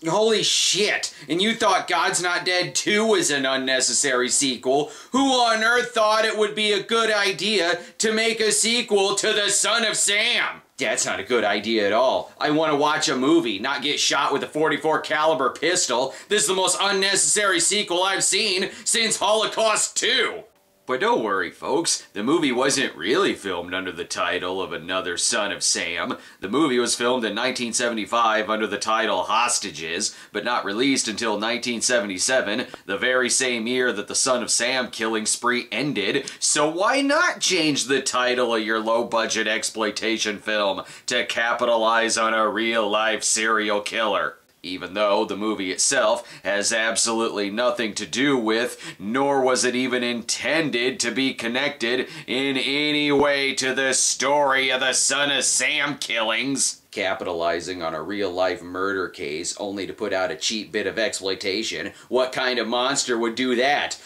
Holy shit! And you thought God's Not Dead 2 was an unnecessary sequel? Who on earth thought it would be a good idea to make a sequel to The Son of Sam? That's not a good idea at all. I want to watch a movie, not get shot with a .44 caliber pistol. This is the most unnecessary sequel I've seen since Holocaust 2. But don't worry, folks. The movie wasn't really filmed under the title of Another Son of Sam. The movie was filmed in 1975 under the title Hostages, but not released until 1977, the very same year that the Son of Sam killing spree ended. So why not change the title of your low-budget exploitation film to capitalize on a real-life serial killer? Even though the movie itself has absolutely nothing to do with, nor was it even intended to be connected in any way to the story of the Son of Sam killings. Capitalizing on a real-life murder case only to put out a cheap bit of exploitation. What kind of monster would do that?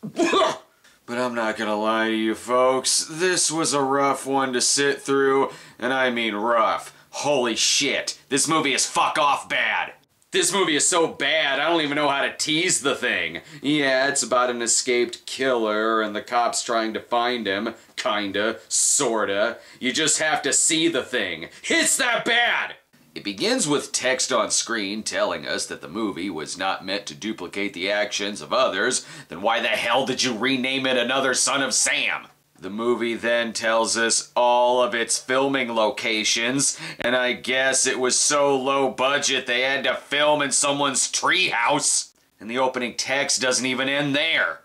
But I'm not gonna lie to you folks, this was a rough one to sit through, and I mean rough. Holy shit, this movie is fuck off bad. This movie is so bad, I don't even know how to tease the thing. Yeah, it's about an escaped killer and the cops trying to find him. Kinda, sorta. You just have to see the thing. It's that bad! It begins with text on screen telling us that the movie was not meant to duplicate the actions of others. Then why the hell did you rename it Another Son of Sam? The movie then tells us all of its filming locations, and I guess it was so low budget they had to film in someone's treehouse. And the opening text doesn't even end there.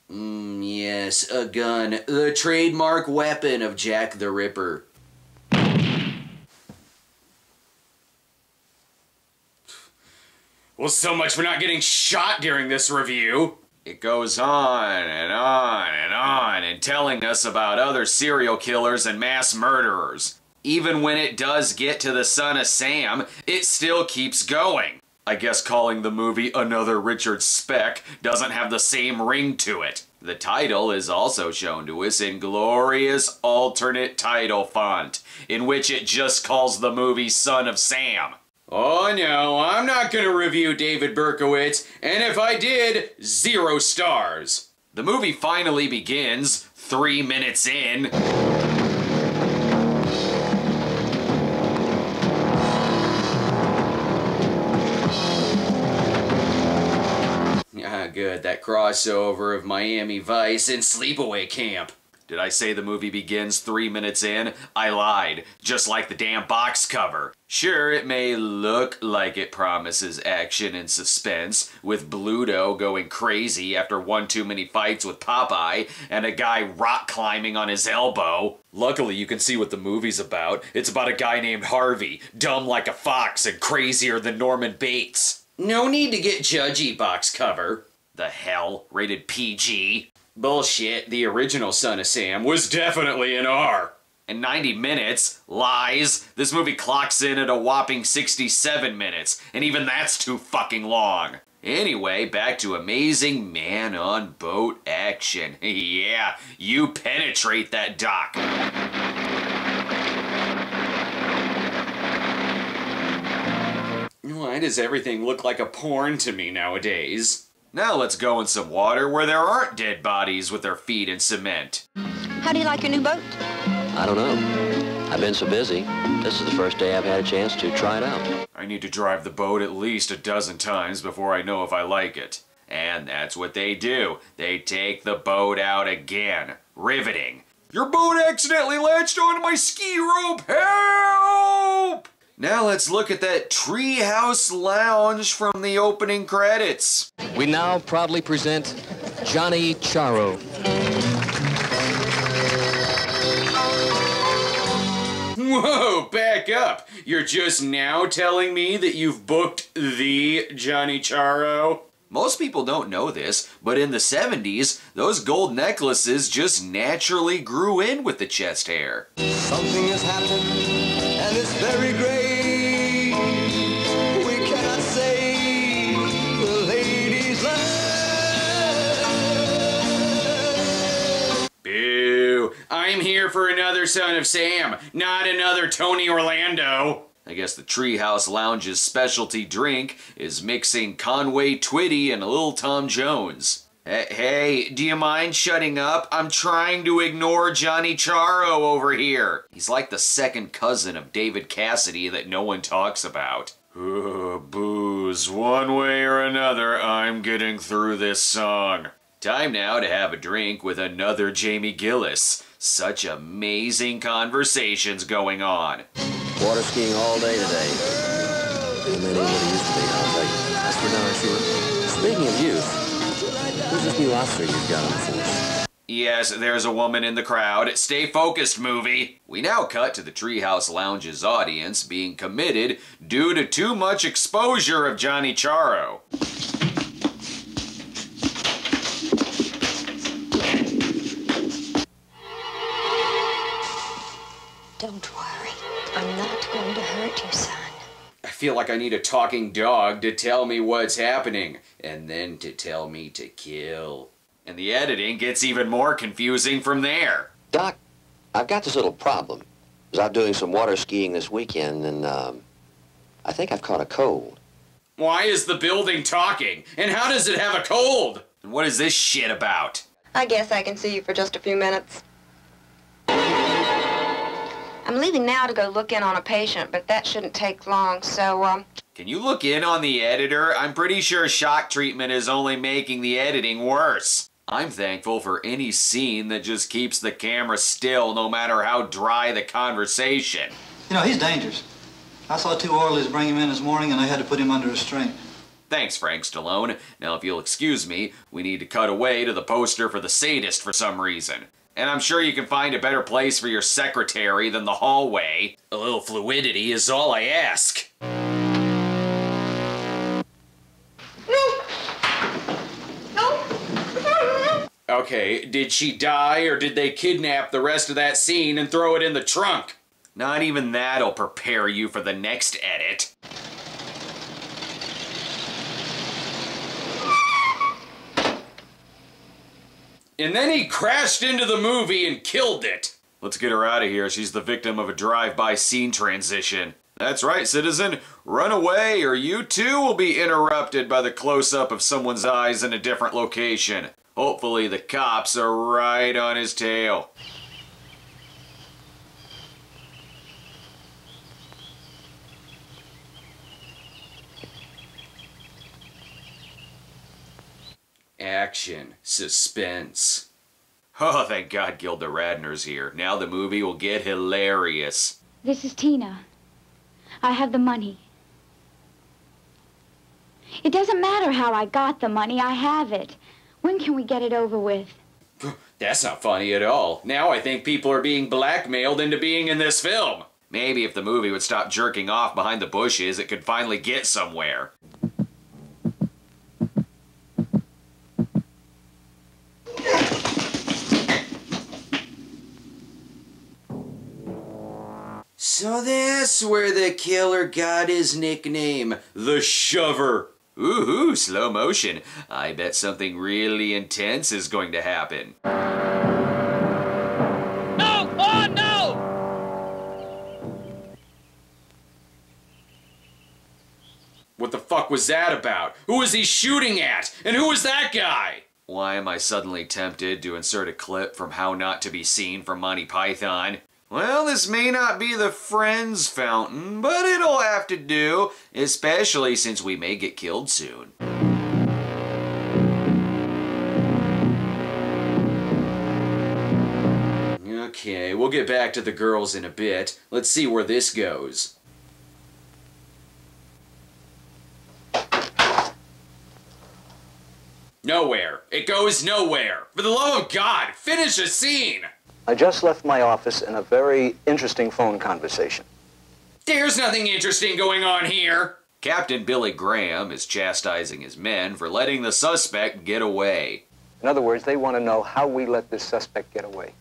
Yes, a gun. The trademark weapon of Jack the Ripper. Well, so much for not getting shot during this review. It goes on and on and on and telling us about other serial killers and mass murderers. Even when it does get to the Son of Sam, it still keeps going. I guess calling the movie Another Richard Speck doesn't have the same ring to it. The title is also shown to us in glorious alternate title font, in which it just calls the movie Son of Sam. Oh no, I'm not gonna review David Berkowitz, and if I did, 0 stars. The movie finally begins, 3 minutes in. Ah, good, that crossover of Miami Vice and Sleepaway Camp. Did I say the movie begins 3 minutes in? I lied, just like the damn box cover. Sure, it may look like it promises action and suspense, with Bluto going crazy after one too many fights with Popeye, and a guy rock climbing on his elbow. Luckily, you can see what the movie's about. It's about a guy named Harvey, dumb like a fox and crazier than Norman Bates. No need to get judgy, box cover. The hell? Rated PG? Bullshit, the original Son of Sam was definitely an R. And 90 minutes? Lies. This movie clocks in at a whopping 67 minutes, and even that's too fucking long. Anyway, back to amazing man-on-boat action. Yeah, you penetrate that dock. Why does everything look like a porn to me nowadays? Now let's go in some water where there aren't dead bodies with their feet in cement. How do you like your new boat? I don't know. I've been so busy. This is the first day I've had a chance to try it out. I need to drive the boat at least a dozen times before I know if I like it. And that's what they do. They take the boat out again. Riveting. Your boat accidentally latched onto my ski rope! Help! Now let's look at that treehouse lounge from the opening credits. We now proudly present Johnny Charo. Whoa, back up. You're just now telling me that you've booked the Johnny Charo? Most people don't know this, but in the 70s, those gold necklaces just naturally grew in with the chest hair. Something has happened, and it's very great. We cannot say the ladies love. Boo! I'm here here for another Son of Sam, not another Tony Orlando. I guess the Treehouse Lounge's specialty drink is mixing Conway Twitty and a little Tom Jones. Hey, do you mind shutting up? I'm trying to ignore Johnny Charo over here. He's like the second cousin of David Cassidy that no one talks about. Booze. One way or another, I'm getting through this song. Time now to have a drink with another Jamie Gillis. Such amazing conversations going on. Water skiing all day today. Too many what it used to be, I'll tell you. That's for darn sure. Speaking of youth, who's this new officer you've got on the force? Yes, there's a woman in the crowd. Stay focused, movie. We now cut to the Treehouse Lounge's audience being committed due to too much exposure of Johnny Charo. Don't worry. I'm not going to hurt you, son. I feel like I need a talking dog to tell me what's happening, and then to tell me to kill. And the editing gets even more confusing from there. Doc, I've got this little problem. I was out doing some water skiing this weekend, and I think I've caught a cold. Why is the building talking? And how does it have a cold? And what is this shit about? I guess I can see you for just a few minutes. I'm leaving now to go look in on a patient, but that shouldn't take long, so, Can you look in on the editor? I'm pretty sure shock treatment is only making the editing worse. I'm thankful for any scene that just keeps the camera still no matter how dry the conversation. You know, he's dangerous. I saw two orderlies bring him in this morning and I had to put him under restraint. Thanks, Frank Stallone. Now, if you'll excuse me, we need to cut away to the poster for the sadist for some reason. And I'm sure you can find a better place for your secretary than the hallway. A little fluidity is all I ask. Okay, did she die or did they kidnap the rest of that scene and throw it in the trunk? Not even that'll prepare you for the next edit. And then he crashed into the movie and killed it. Let's get her out of here. She's the victim of a drive-by scene transition. That's right, citizen. Run away or you too will be interrupted by the close-up of someone's eyes in a different location. Hopefully the cops are right on his tail. Action. Suspense. Oh, thank God Gilda Radner's here. Now the movie will get hilarious. This is Tina. I have the money. It doesn't matter how I got the money, I have it. When can we get it over with? That's not funny at all. Now I think people are being blackmailed into being in this film. Maybe if the movie would stop jerking off behind the bushes, it could finally get somewhere. So that's where the killer got his nickname, the Shover. Ooh, slow motion. I bet something really intense is going to happen. No! Oh, no! What the fuck was that about? Who was he shooting at? And who was that guy? Why am I suddenly tempted to insert a clip from How Not to Be Seen from Monty Python? Well, this may not be the Friends fountain, but it'll have to do, especially since we may get killed soon. Okay, we'll get back to the girls in a bit. Let's see where this goes. Nowhere. It goes nowhere. For the love of God, finish a scene! I just left my office in a very interesting phone conversation. There's nothing interesting going on here. Captain Billy Graham is chastising his men for letting the suspect get away. In other words, they want to know how we let this suspect get away.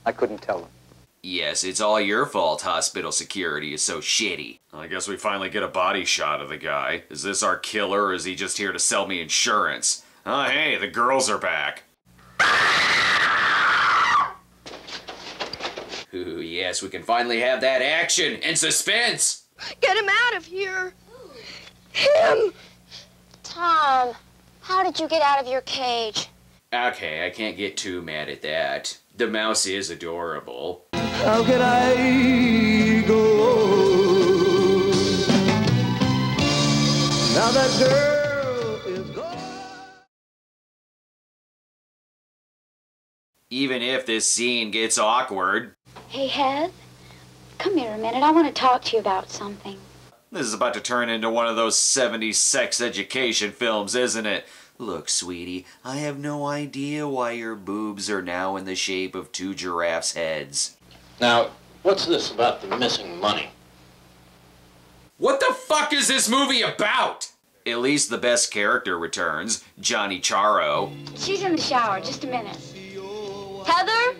I couldn't tell them. Yes, it's all your fault hospital security is so shitty. I guess we finally get a body shot of the guy. Is this our killer or is he just here to sell me insurance? Oh, hey, the girls are back. Ooh, yes, we can finally have that action and suspense. Get him out of here. Him. Tom, how did you get out of your cage? Okay, I can't get too mad at that. The mouse is adorable. How can I go now that girl is gone? Even if this scene gets awkward. Hey, Heath, come here a minute. I want to talk to you about something. This is about to turn into one of those 70s sex education films, isn't it? Look, sweetie, I have no idea why your boobs are now in the shape of 2 giraffes' heads. Now, what's this about the missing money? What the fuck is this movie about? At least the best character returns, Johnny Charo. She's in the shower. Just a minute. Heather?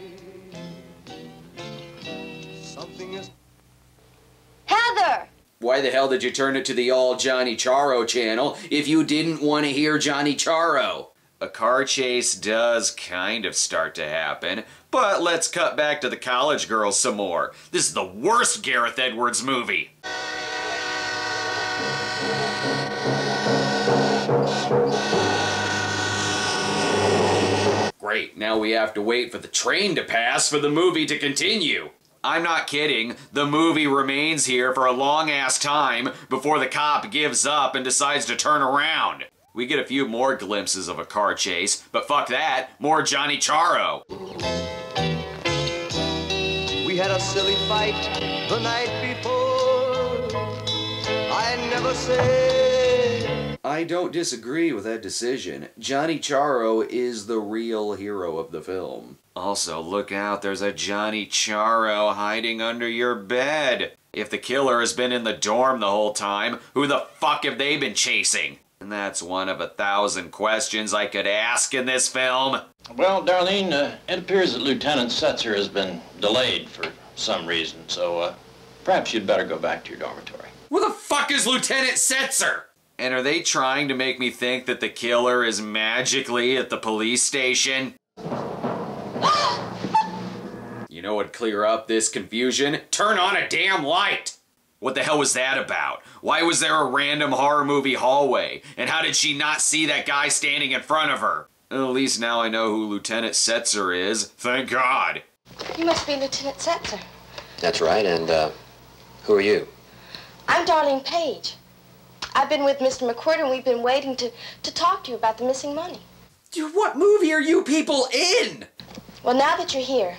Heather! Why the hell did you turn it to the all Johnny Charo channel if you didn't want to hear Johnny Charo? A car chase does kind of start to happen, but let's cut back to the college girls some more. This is the worst Gareth Edwards movie. Great, now we have to wait for the train to pass for the movie to continue. I'm not kidding, the movie remains here for a long-ass time before the cop gives up and decides to turn around. We get a few more glimpses of a car chase, but fuck that, more Johnny Charo. We had a silly fight the night before. I never said. I don't disagree with that decision. Johnny Charo is the real hero of the film. Also, look out, there's a Johnny Charo hiding under your bed. If the killer has been in the dorm the whole time, who the fuck have they been chasing? And that's one of 1,000 questions I could ask in this film. Well, Darlene, it appears that Lieutenant Setzer has been delayed for some reason, so perhaps you'd better go back to your dormitory. Who the fuck is Lieutenant Setzer? And are they trying to make me think that the killer is magically at the police station? You know what'd clear up this confusion? Turn on a damn light! What the hell was that about? Why was there a random horror movie hallway? And how did she not see that guy standing in front of her? At least now I know who Lieutenant Setzer is. Thank God. You must be Lieutenant Setzer. That's right, and who are you? I'm Darlene Page. I've been with Mr. McQuirter and we've been waiting to talk to you about the missing money. Dude, what movie are you people in? Well, now that you're here,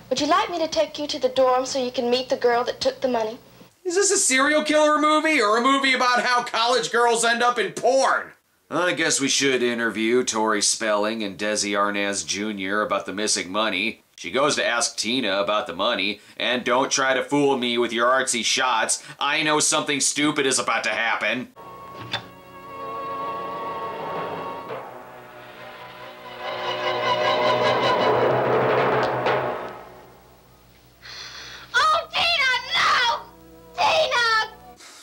would you like me to take you to the dorm so you can meet the girl that took the money? Is this a serial killer movie or a movie about how college girls end up in porn? I guess we should interview Tori Spelling and Desi Arnaz Jr. about the missing money. She goes to ask Tina about the money, and don't try to fool me with your artsy shots. I know something stupid is about to happen.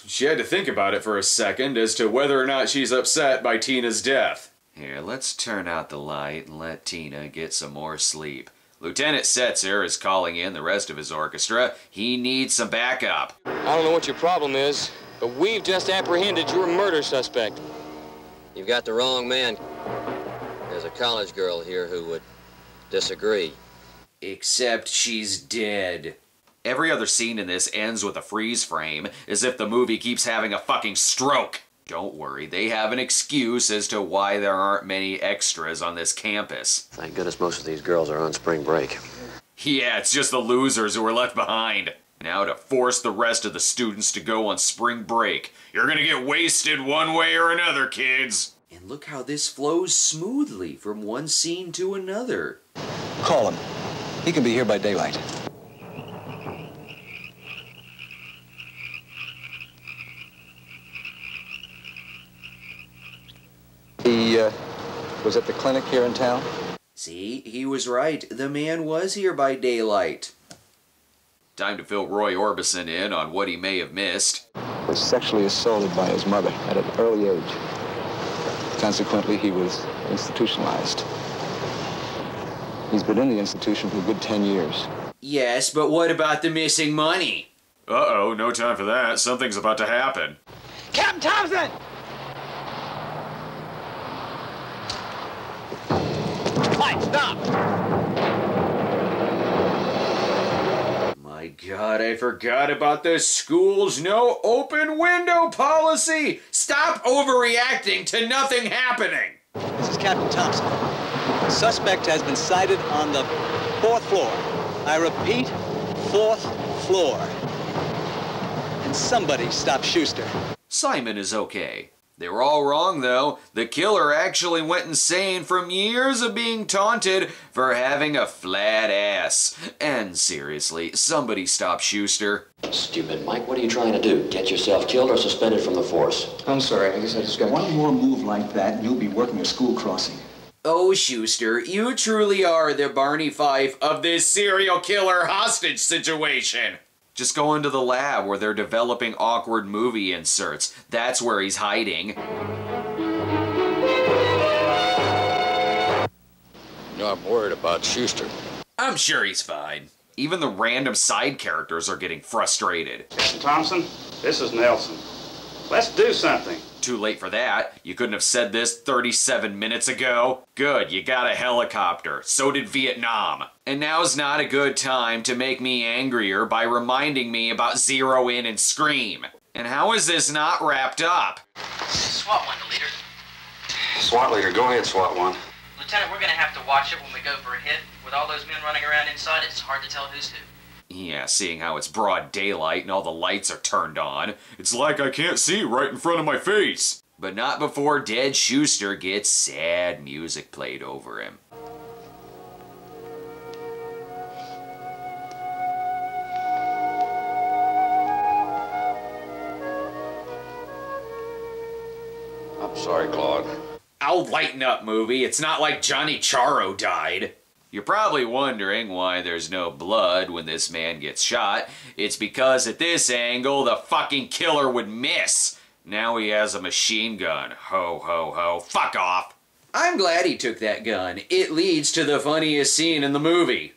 She had to think about it for a second as to whether or not she's upset by Tina's death. Here, let's turn out the light and let Tina get some more sleep. Lieutenant Setzer is calling in the rest of his orchestra. He needs some backup. I don't know what your problem is, but we've just apprehended your murder suspect. You've got the wrong man. There's a college girl here who would disagree. Except she's dead. Every other scene in this ends with a freeze frame, as if the movie keeps having a fucking stroke. Don't worry, they have an excuse as to why there aren't many extras on this campus. Thank goodness most of these girls are on spring break. Yeah, it's just the losers who are left behind. Now to force the rest of the students to go on spring break. You're gonna get wasted one way or another, kids. And look how this flows smoothly from one scene to another. Call him. He can be here by daylight. He was at the clinic here in town? See, he was right. The man was here by daylight. Time to fill Roy Orbison in on what he may have missed. Was sexually assaulted by his mother at an early age. Consequently, he was institutionalized. He's been in the institution for a good 10 years. Yes, but what about the missing money? Uh-oh, no time for that. Something's about to happen. Captain Thompson! Mike, stop! My God, I forgot about the school's no open window policy! Stop overreacting to nothing happening! This is Captain Thompson. The suspect has been sighted on the 4th floor. I repeat, 4th floor. And somebody stop Schuster. Simon is okay. They were all wrong, though. The killer actually went insane from years of being taunted for having a flat ass. And seriously, somebody stop Schuster. Stupid, Mike. What are you trying to do? Get yourself killed or suspended from the force? I'm sorry, I guess I just got one more move like that and you'll be working a school crossing. Oh, Schuster, you truly are the Barney Fife of this serial killer hostage situation. Just go into the lab where they're developing awkward movie inserts. That's where he's hiding. No, I'm worried about Schuster. I'm sure he's fine. Even the random side characters are getting frustrated. Captain Thompson, this is Nelson. Let's do something. Too late for that. You couldn't have said this 37 minutes ago. Good, you got a helicopter. So did Vietnam. And now's not a good time to make me angrier by reminding me about Zero In and Scream. And how is this not wrapped up? SWAT 1 to leader. SWAT leader, go ahead, SWAT 1. Lieutenant, we're gonna have to watch it when we go for a hit. With all those men running around inside, it's hard to tell who's who. Yeah, seeing how it's broad daylight and all the lights are turned on. It's like I can't see right in front of my face. But not before dead Schuster gets sad music played over him. I'm sorry, Claude. I'll lighten up, movie. It's not like Johnny Charo died. You're probably wondering why there's no blood when this man gets shot. It's because at this angle, the fucking killer would miss. Now he has a machine gun. Ho, ho, ho. Fuck off. I'm glad he took that gun. It leads to the funniest scene in the movie.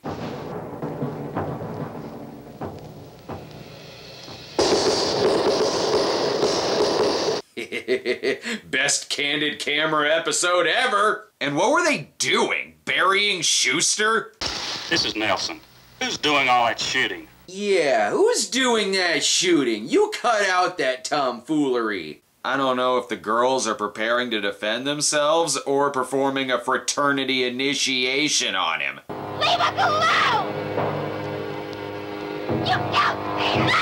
Best candid camera episode ever! And what were they doing? Burying Schuster? This is Nelson. Who's doing all that shooting? Yeah, who's doing that shooting? You cut out that tomfoolery. I don't know if the girls are preparing to defend themselves or performing a fraternity initiation on him. Leave us alone! You help me!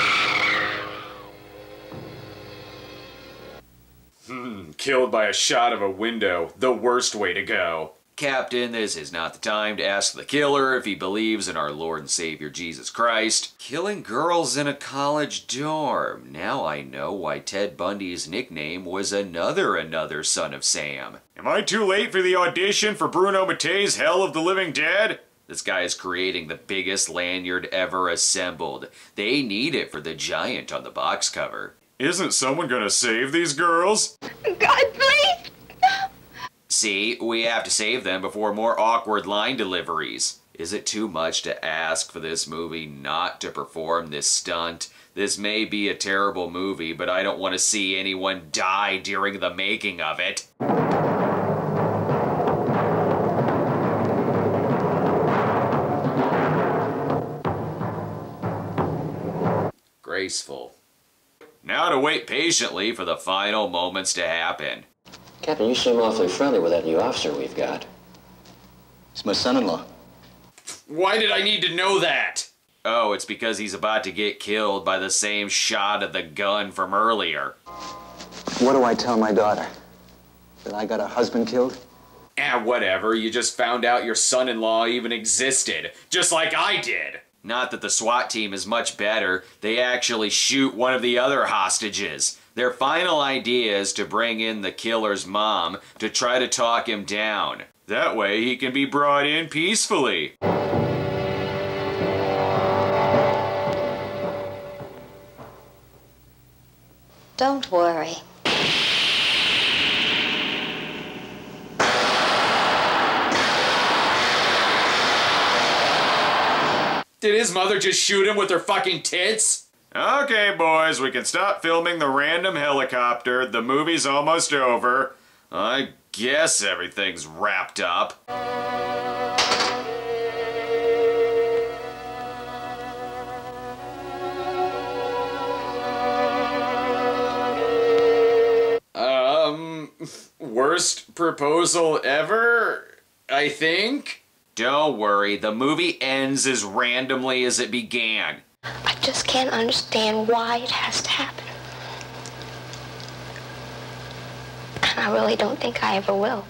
Killed by a shot of a window. The worst way to go. Captain, this is not the time to ask the killer if he believes in our Lord and Savior Jesus Christ. Killing girls in a college dorm. Now I know why Ted Bundy's nickname was Another Son of Sam. Am I too late for the audition for Bruno Mattei's Hell of the Living Dead? This guy is creating the biggest lanyard ever assembled. They need it for the giant on the box cover. Isn't someone gonna save these girls? God, please! See, we have to save them before more awkward line deliveries. Is it too much to ask for this movie not to perform this stunt? This may be a terrible movie, but I don't want to see anyone die during the making of it. Graceful. Now to wait patiently for the final moments to happen. Captain, you seem awfully friendly with that new officer we've got. It's my son-in-law. Why did I need to know that? Oh, it's because he's about to get killed by the same shot of the gun from earlier. What do I tell my daughter? That I got her husband killed? Whatever. You just found out your son-in-law even existed. Just like I did. Not that the SWAT team is much better. They actually shoot one of the other hostages. Their final idea is to bring in the killer's mom to try to talk him down. That way he can be brought in peacefully. Don't worry. Did his mother just shoot him with her fucking tits? Okay, boys, we can stop filming the random helicopter. The movie's almost over. I guess everything's wrapped up. Worst proposal ever, I think? Don't worry, the movie ends as randomly as it began. I just can't understand why it has to happen. And I really don't think I ever will.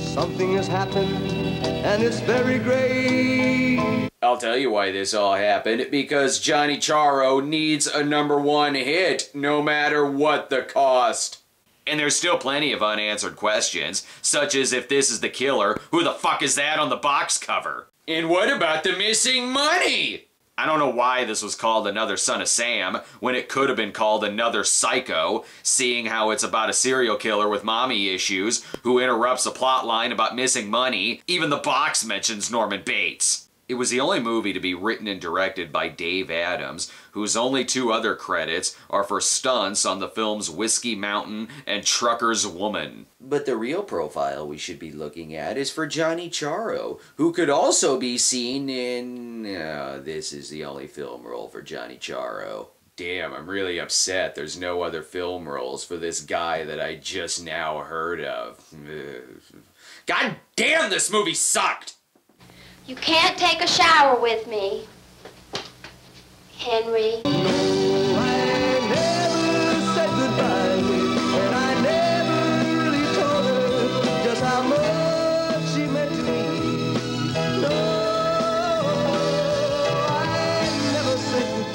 Something has happened, and it's very great. I'll tell you why this all happened. Because Johnny Charo needs a #1 hit, no matter what the cost. And there's still plenty of unanswered questions, such as if this is the killer, who the fuck is that on the box cover? And what about the missing money? I don't know why this was called Another Son of Sam, when it could have been called Another Psycho, seeing how it's about a serial killer with mommy issues, who interrupts a plot line about missing money. Even the box mentions Norman Bates. It was the only movie to be written and directed by Dave Adams, whose only 2 other credits are for stunts on the films Whiskey Mountain and Trucker's Woman. But the real profile we should be looking at is for Johnny Charo, who could also be seen in... this is the only film role for Johnny Charo. Damn, I'm really upset there's no other film roles for this guy that I just now heard of. God damn, this movie sucked! You can't take a shower with me, Henry.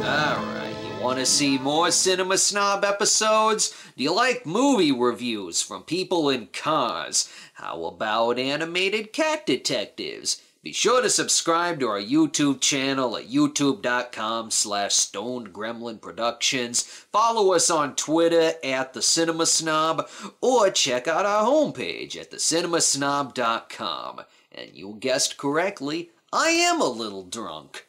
Alright, you want to see more Cinema Snob episodes? Do you like movie reviews from people in cars? How about animated cat detectives? Be sure to subscribe to our YouTube channel at youtube.com/stonedgremlinproductions. Follow us on Twitter at The Cinema Snob, or check out our homepage at thecinemasnob.com. And you guessed correctly, I am a little drunk.